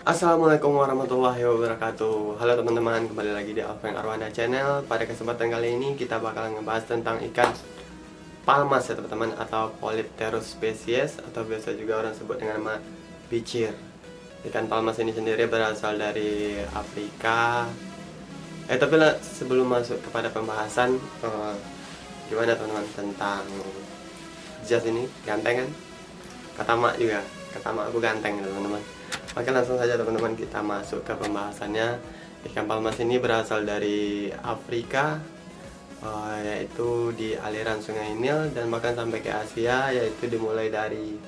Assalamualaikum warahmatullahi wabarakatuh. Halo teman-teman, kembali lagi di Alfeng Arwana Channel. Pada kesempatan kali ini kita bakal ngebahas tentang ikan palmas ya teman-teman, atau Polypterus species, atau biasa juga orang sebut dengan nama bicir. Ikan palmas ini sendiri berasal dari Afrika. Tapi lah, sebelum masuk kepada pembahasan, gimana teman-teman tentang jas ini? Ganteng kan? Kata mak juga, kata mak aku ganteng teman-teman. Oke, langsung saja teman-teman kita masuk ke pembahasannya. Ikan palmas ini berasal dari Afrika, yaitu di aliran Sungai Nil, dan bahkan sampai ke Asia, yaitu dimulai dari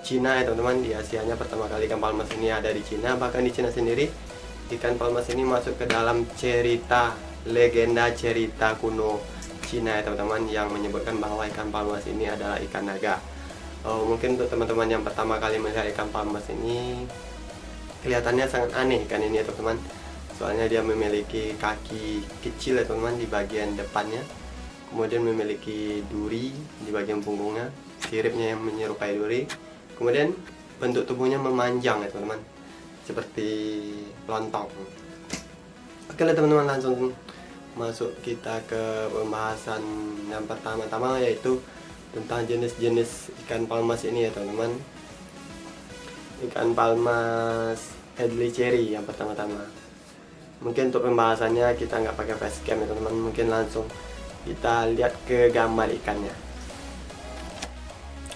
Cina ya teman-teman. Di Asianya pertama kali ikan palmas ini ada di Cina. Bahkan di Cina sendiri ikan palmas ini masuk ke dalam cerita, legenda cerita kuno Cina ya teman-teman, yang menyebutkan bahwa ikan palmas ini adalah ikan naga. Mungkin untuk teman-teman yang pertama kali melihat ikan palmas ini, kelihatannya sangat aneh kan ini ya teman-teman. Soalnya dia memiliki kaki kecil ya teman-teman di bagian depannya, kemudian memiliki duri di bagian punggungnya, siripnya yang menyerupai duri, kemudian bentuk tubuhnya memanjang ya teman-teman, seperti lontong. Oke lah teman-teman, langsung masuk kita ke pembahasan yang pertama-tama, yaitu tentang jenis-jenis ikan palmas ini ya teman-teman. Ikan palmas Hadley Cherry yang pertama-tama. Mungkin untuk pembahasannya kita nggak pakai facecam ya teman-teman, mungkin langsung kita lihat ke gambar ikannya.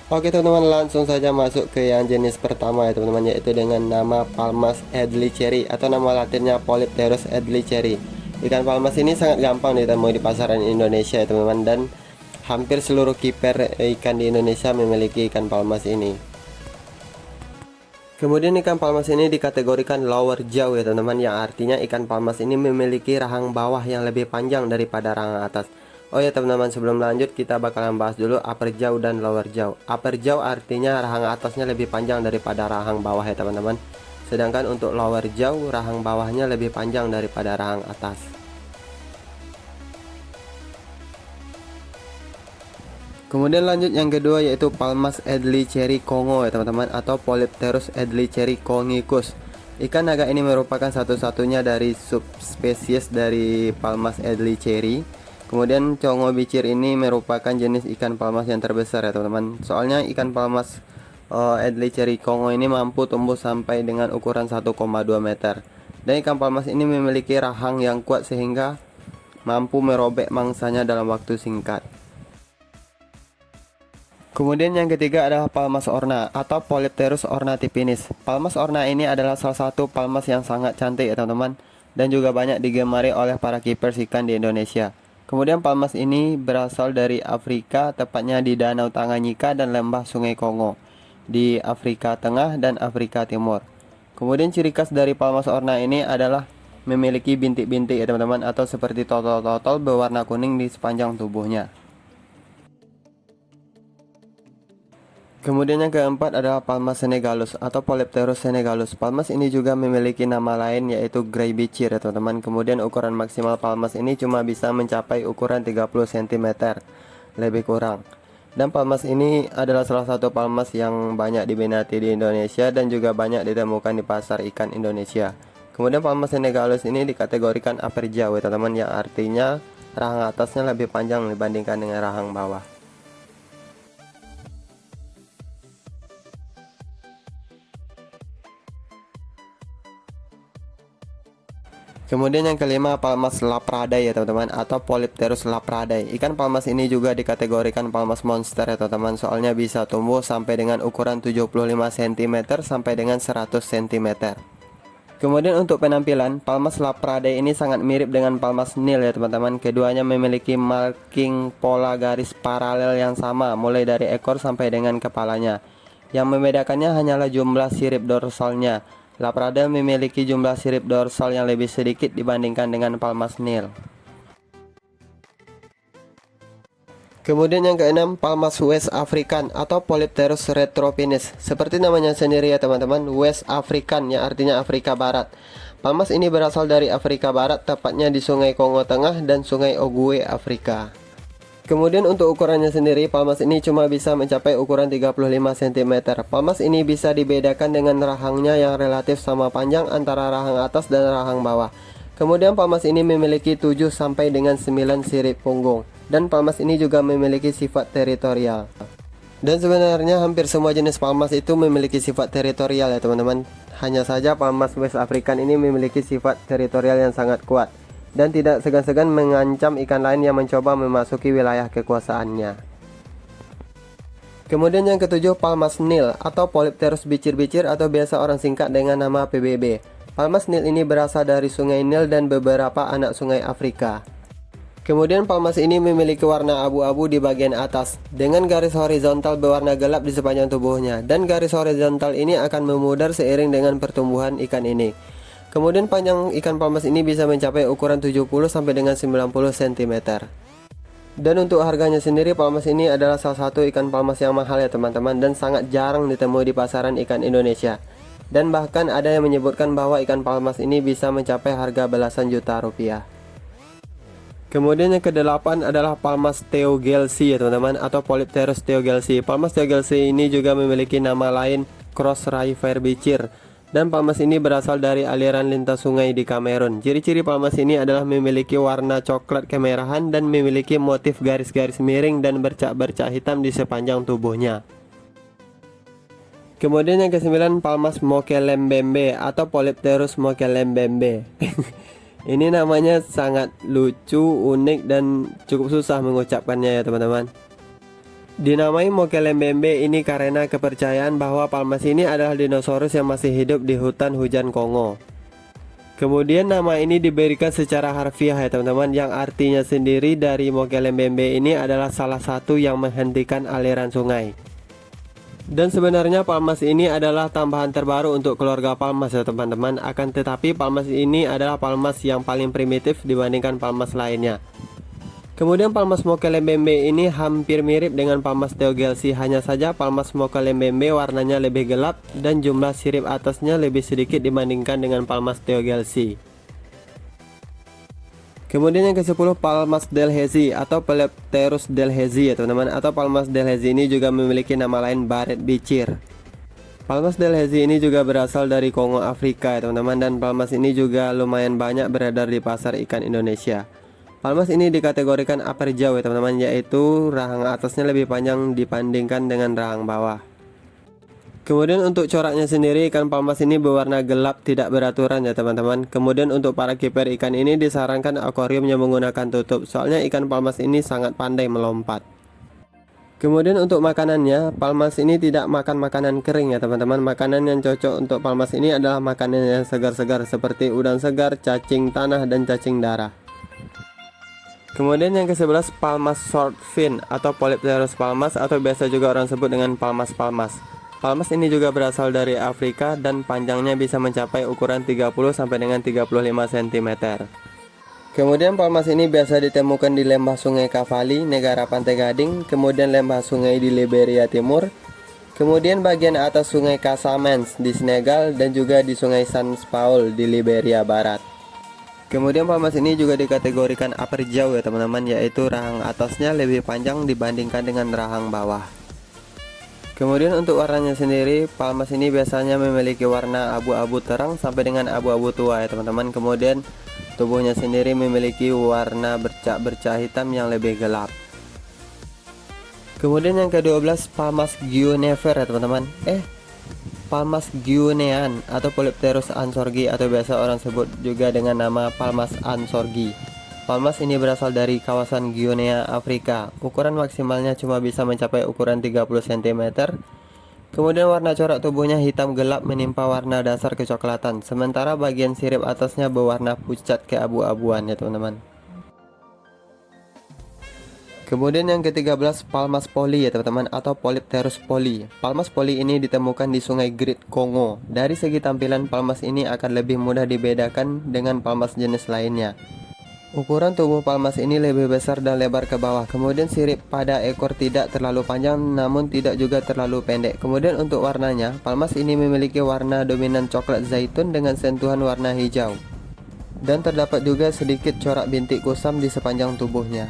Oke teman-teman, langsung saja masuk ke yang jenis pertama ya teman-teman, yaitu dengan nama Palmas Hadley Cherry atau nama latinnya Polypterus Hadley Cherry. Ikan palmas ini sangat gampang ditemui di pasaran Indonesia ya teman-teman, dan hampir seluruh kiper ikan di Indonesia memiliki ikan palmas ini. Kemudian ikan palmas ini dikategorikan lower jaw ya teman-teman, yang artinya ikan palmas ini memiliki rahang bawah yang lebih panjang daripada rahang atas. Oh ya teman-teman, sebelum lanjut kita bakalan bahas dulu upper jaw dan lower jaw. Upper jaw artinya rahang atasnya lebih panjang daripada rahang bawah ya teman-teman. Sedangkan untuk lower jaw, rahang bawahnya lebih panjang daripada rahang atas. Kemudian lanjut yang kedua, yaitu Palmas Hadley Cherry Congo ya teman-teman, atau Polypterus Hadley Cherry congicus. Ikan naga ini merupakan satu-satunya dari subspesies dari Palmas Hadley Cherry. Kemudian Congo bicir ini merupakan jenis ikan palmas yang terbesar ya teman-teman. Soalnya ikan palmas Hadley Cherry Congo ini mampu tumbuh sampai dengan ukuran 1,2 meter. Dan ikan palmas ini memiliki rahang yang kuat sehingga mampu merobek mangsanya dalam waktu singkat. Kemudian yang ketiga adalah Palmas orna atau Polypterus ornatipinis. Palmas orna ini adalah salah satu palmas yang sangat cantik ya teman-teman, dan juga banyak digemari oleh para keepers ikan di Indonesia. Kemudian palmas ini berasal dari Afrika, tepatnya di Danau Tanganyika dan lembah Sungai Kongo di Afrika Tengah dan Afrika Timur. Kemudian ciri khas dari Palmas orna ini adalah memiliki bintik-bintik ya teman-teman, atau seperti totol-totol berwarna kuning di sepanjang tubuhnya. Kemudian yang keempat adalah Palmas senegalus atau Polypterus senegalus. Palmas ini juga memiliki nama lain, yaitu grey bicir ya teman-teman. Kemudian ukuran maksimal palmas ini cuma bisa mencapai ukuran 30 cm lebih kurang. Dan palmas ini adalah salah satu palmas yang banyak diminati di Indonesia dan juga banyak ditemukan di pasar ikan Indonesia. Kemudian Palmas senegalus ini dikategorikan upper jaw ya teman-teman, yang artinya rahang atasnya lebih panjang dibandingkan dengan rahang bawah. Kemudian yang kelima, Palmas lapradai ya teman-teman, atau Polypterus lapradai. Ikan palmas ini juga dikategorikan palmas monster ya teman-teman, soalnya bisa tumbuh sampai dengan ukuran 75 cm sampai dengan 100 cm. Kemudian untuk penampilan, Palmas lapradai ini sangat mirip dengan Palmas nil ya teman-teman. Keduanya memiliki marking pola garis paralel yang sama, mulai dari ekor sampai dengan kepalanya. Yang membedakannya hanyalah jumlah sirip dorsalnya. Lapradai memiliki jumlah sirip dorsal yang lebih sedikit dibandingkan dengan Palmas nil. Kemudian yang keenam, Palmas West African atau Polypterus retropinis. Seperti namanya sendiri ya teman-teman, West African yang artinya Afrika Barat. Palmas ini berasal dari Afrika Barat, tepatnya di Sungai Kongo Tengah dan Sungai Ogooué, Afrika. Kemudian untuk ukurannya sendiri, palmas ini cuma bisa mencapai ukuran 35 cm. Palmas ini bisa dibedakan dengan rahangnya yang relatif sama panjang antara rahang atas dan rahang bawah. Kemudian palmas ini memiliki 7 sampai dengan 9 sirip punggung. Dan palmas ini juga memiliki sifat teritorial. Dan sebenarnya hampir semua jenis palmas itu memiliki sifat teritorial ya teman-teman. Hanya saja palmas West African ini memiliki sifat teritorial yang sangat kuat dan tidak segan-segan mengancam ikan lain yang mencoba memasuki wilayah kekuasaannya. Kemudian yang ketujuh, palmas Nil atau Polypterus bicir-bicir atau biasa orang singkat dengan nama PBB. Palmas Nil ini berasal dari sungai Nil dan beberapa anak sungai Afrika. Kemudian palmas ini memiliki warna abu-abu di bagian atas dengan garis horizontal berwarna gelap di sepanjang tubuhnya, dan garis horizontal ini akan memudar seiring dengan pertumbuhan ikan ini. Kemudian panjang ikan palmas ini bisa mencapai ukuran 70 sampai dengan 90 cm. Dan untuk harganya sendiri, palmas ini adalah salah satu ikan palmas yang mahal ya teman-teman, dan sangat jarang ditemui di pasaran ikan Indonesia. Dan bahkan ada yang menyebutkan bahwa ikan palmas ini bisa mencapai harga belasan juta rupiah. Kemudian yang kedelapan adalah palmas theogelsi ya teman-teman, atau Polypterus theogelsi. Palmas theogelsi ini juga memiliki nama lain cross river bicir. Dan palmas ini berasal dari aliran lintas sungai di Kamerun. Ciri-ciri palmas ini adalah memiliki warna coklat kemerahan dan memiliki motif garis-garis miring dan bercak-bercak hitam di sepanjang tubuhnya. Kemudian yang kesembilan, palmas mokelembembe atau Polypterus mokelembembe. Ini namanya sangat lucu, unik, dan cukup susah mengucapkannya ya teman-teman. Dinamai mokelembembe ini karena kepercayaan bahwa palmas ini adalah dinosaurus yang masih hidup di hutan hujan Kongo. Kemudian nama ini diberikan secara harfiah ya teman-teman, yang artinya sendiri dari mokelembembe ini adalah salah satu yang menghentikan aliran sungai. Dan sebenarnya palmas ini adalah tambahan terbaru untuk keluarga palmas ya teman-teman. Akan tetapi palmas ini adalah palmas yang paling primitif dibandingkan palmas lainnya. Kemudian palmas mokelembembe ini hampir mirip dengan palmas theogelsi, hanya saja palmas mokelembembe warnanya lebih gelap dan jumlah sirip atasnya lebih sedikit dibandingkan dengan palmas theogelsi. Kemudian yang ke-10, palmas delhaize atau Polypterus delhaize ya teman-teman, atau palmas delhaize ini juga memiliki nama lain baret bicir. Palmas delhaize ini juga berasal dari Kongo, Afrika ya teman-teman, dan palmas ini juga lumayan banyak beredar di pasar ikan Indonesia. Palmas ini dikategorikan upper jaw ya teman-teman, yaitu rahang atasnya lebih panjang dibandingkan dengan rahang bawah. Kemudian untuk coraknya sendiri, ikan palmas ini berwarna gelap tidak beraturan ya teman-teman. Kemudian untuk para kiper ikan ini disarankan akuarium yang menggunakan tutup, soalnya ikan palmas ini sangat pandai melompat. Kemudian untuk makanannya, palmas ini tidak makan makanan kering ya teman-teman. Makanan yang cocok untuk palmas ini adalah makanan yang segar-segar seperti udang segar, cacing tanah, dan cacing darah. Kemudian yang ke-11, palmas swordfin atau Polypterus palmas, atau biasa juga orang sebut dengan palmas-palmas. Palmas ini juga berasal dari Afrika dan panjangnya bisa mencapai ukuran 30 sampai dengan 35 cm. Kemudian palmas ini biasa ditemukan di lembah sungai Cavali, negara Pantai Gading, kemudian lembah sungai di Liberia Timur, kemudian bagian atas sungai Casamance di Senegal, dan juga di sungai Sans Paul di Liberia Barat. Kemudian palmas ini juga dikategorikan upper jaw ya teman-teman, yaitu rahang atasnya lebih panjang dibandingkan dengan rahang bawah. Kemudian untuk warnanya sendiri, palmas ini biasanya memiliki warna abu-abu terang sampai dengan abu-abu tua ya teman-teman. Kemudian tubuhnya sendiri memiliki warna bercak-bercak hitam yang lebih gelap. Kemudian yang ke-12, palmas guinever ya teman-teman. Palmas guinean atau Polypterus ansorgi, atau biasa orang sebut juga dengan nama palmas ansorgi. Palmas ini berasal dari kawasan Guinea, Afrika. Ukuran maksimalnya cuma bisa mencapai ukuran 30 cm. Kemudian warna corak tubuhnya hitam gelap menimpa warna dasar kecoklatan, sementara bagian sirip atasnya berwarna pucat keabu-abuan ya teman-teman. Kemudian yang ke-13, palmas poli ya teman-teman, atau Polypterus poli. Palmas poli ini ditemukan di sungai Great Kongo. Dari segi tampilan, palmas ini akan lebih mudah dibedakan dengan palmas jenis lainnya. Ukuran tubuh palmas ini lebih besar dan lebar ke bawah. Kemudian sirip pada ekor tidak terlalu panjang namun tidak juga terlalu pendek. Kemudian untuk warnanya, palmas ini memiliki warna dominan coklat zaitun dengan sentuhan warna hijau. Dan terdapat juga sedikit corak bintik kusam di sepanjang tubuhnya.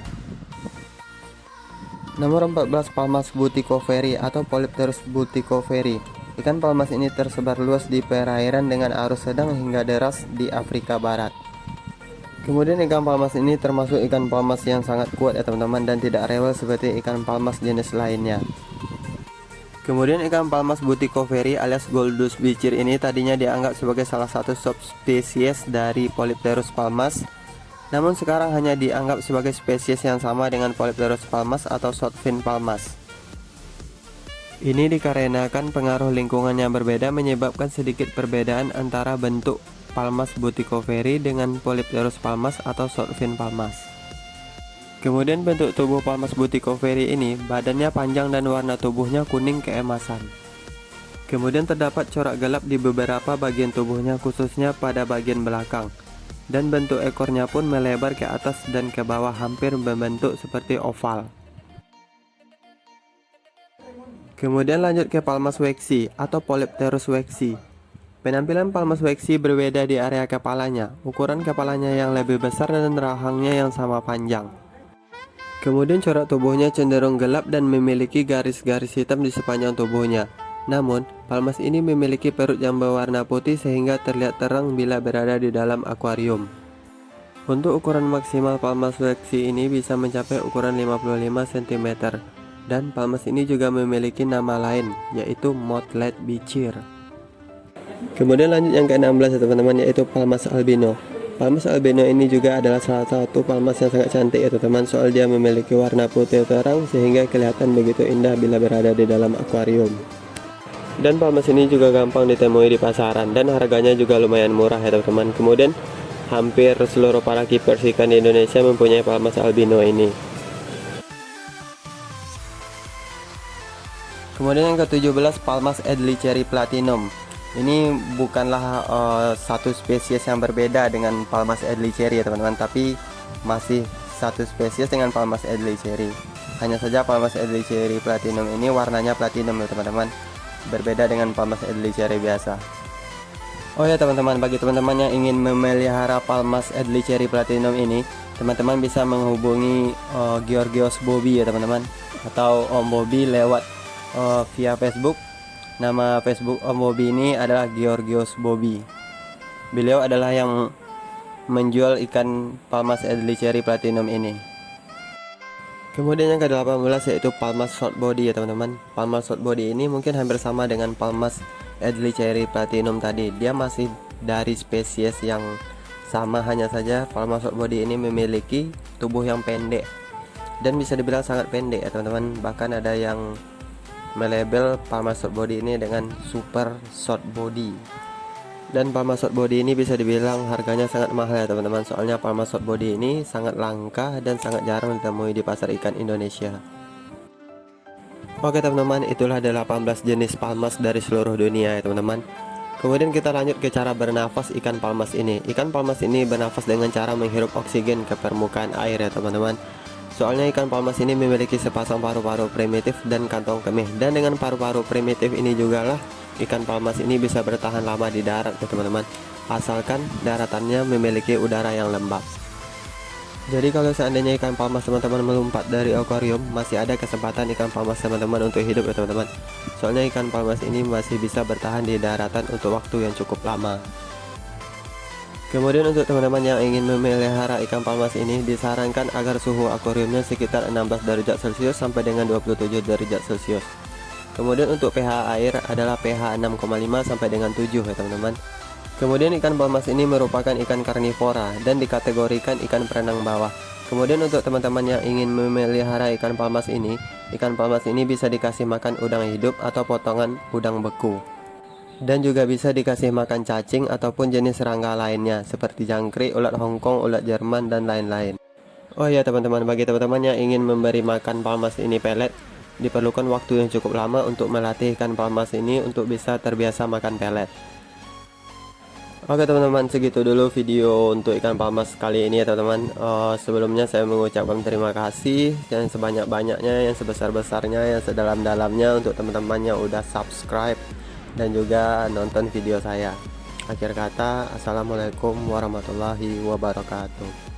Nomor 14, Palmas buticoferi atau Polypterus buticoferi. Ikan palmas ini tersebar luas di perairan dengan arus sedang hingga deras di Afrika Barat. Kemudian ikan palmas ini termasuk ikan palmas yang sangat kuat ya teman-teman, dan tidak rewel seperti ikan palmas jenis lainnya. Kemudian ikan palmas buticoferi alias Goldus bicir ini tadinya dianggap sebagai salah satu subspesies dari Polypterus palmas, namun sekarang hanya dianggap sebagai spesies yang sama dengan Polypterus palmas atau shortfin palmas. Ini dikarenakan pengaruh lingkungan yang berbeda menyebabkan sedikit perbedaan antara bentuk Palmas buticoferi dengan Polypterus palmas atau shortfin palmas. Kemudian bentuk tubuh Palmas buticoferi ini, badannya panjang dan warna tubuhnya kuning keemasan. Kemudian terdapat corak gelap di beberapa bagian tubuhnya, khususnya pada bagian belakang. Dan bentuk ekornya pun melebar ke atas dan ke bawah, hampir membentuk seperti oval. Kemudian lanjut ke Palmas wexi atau Polypterus wexi. Penampilan Palmas wexi berbeda di area kepalanya, ukuran kepalanya yang lebih besar dan rahangnya yang sama panjang. Kemudian corak tubuhnya cenderung gelap dan memiliki garis-garis hitam di sepanjang tubuhnya. Namun, palmas ini memiliki perut yang berwarna putih sehingga terlihat terang bila berada di dalam akuarium. Untuk ukuran maksimal Palmas wexi ini bisa mencapai ukuran 55 cm. Dan palmas ini juga memiliki nama lain, yaitu Mottled bicir. Kemudian lanjut yang ke-16 ya teman-teman, yaitu Palmas albino. Palmas albino ini juga adalah salah satu palmas yang sangat cantik ya teman-teman, soal dia memiliki warna putih terang sehingga kelihatan begitu indah bila berada di dalam akuarium. Dan palmas ini juga gampang ditemui di pasaran dan harganya juga lumayan murah ya teman-teman. Kemudian hampir seluruh para keepers ikan di Indonesia mempunyai palmas albino ini. Kemudian yang ke-17, Palmas edlicheri platinum. Ini bukanlah satu spesies yang berbeda dengan Palmas edlicheri ya teman-teman, tapi masih satu spesies dengan Palmas edlicheri. Hanya saja Palmas edlicheri platinum ini warnanya platinum ya teman-teman, berbeda dengan Palmas edlicheri biasa. Oh ya teman-teman, bagi teman-teman yang ingin memelihara Palmas edlicheri platinum ini, teman-teman bisa menghubungi Georgios Bobby ya teman-teman, atau Om Bobby lewat via Facebook. Nama Facebook Om Bobby ini adalah Georgios Bobby. Beliau adalah yang menjual ikan Palmas edlicheri platinum ini. Kemudian yang ke-18 yaitu Palmas short body ya teman-teman. Palmas short body ini mungkin hampir sama dengan Palmas edlicheri platinum tadi. Dia masih dari spesies yang sama, hanya saja Palmas short body ini memiliki tubuh yang pendek dan bisa dibilang sangat pendek ya teman-teman. Bahkan ada yang melabel Palmas short body ini dengan super short body. Dan Palmas short body ini bisa dibilang harganya sangat mahal ya teman-teman, soalnya Palmas short body ini sangat langka dan sangat jarang ditemui di pasar ikan Indonesia. Oke teman-teman, itulah 18 jenis palmas dari seluruh dunia ya teman-teman. Kemudian kita lanjut ke cara bernafas ikan palmas ini. Ikan palmas ini bernafas dengan cara menghirup oksigen ke permukaan air ya teman-teman. Soalnya ikan palmas ini memiliki sepasang paru-paru primitif dan kantong kemih, dan dengan paru-paru primitif ini juga lah ikan palmas ini bisa bertahan lama di darat ya teman-teman, asalkan daratannya memiliki udara yang lembab. Jadi kalau seandainya ikan palmas teman-teman melompat dari akuarium, masih ada kesempatan ikan palmas teman-teman untuk hidup ya teman-teman. Soalnya ikan palmas ini masih bisa bertahan di daratan untuk waktu yang cukup lama. Kemudian untuk teman-teman yang ingin memelihara ikan palmas ini, disarankan agar suhu akuariumnya sekitar 16 derajat Celcius sampai dengan 27 derajat Celcius. Kemudian untuk pH air adalah pH 6,5 sampai dengan 7 ya teman-teman. Kemudian ikan palmas ini merupakan ikan karnivora dan dikategorikan ikan perenang bawah. Kemudian untuk teman-teman yang ingin memelihara ikan palmas ini bisa dikasih makan udang hidup atau potongan udang beku. Dan juga bisa dikasih makan cacing ataupun jenis serangga lainnya seperti jangkrik, ulat Hongkong, ulat Jerman, dan lain-lain. Oh ya teman-teman, bagi teman-teman yang ingin memberi makan palmas ini pelet, diperlukan waktu yang cukup lama untuk melatih ikan palmas ini untuk bisa terbiasa makan pelet. Oke teman-teman, segitu dulu video untuk ikan palmas kali ini ya teman-teman. Sebelumnya saya mengucapkan terima kasih yang sebanyak-banyaknya, yang sebesar-besarnya, yang sedalam-dalamnya untuk teman-teman yang udah subscribe dan juga nonton video saya. Akhir kata, assalamualaikum warahmatullahi wabarakatuh.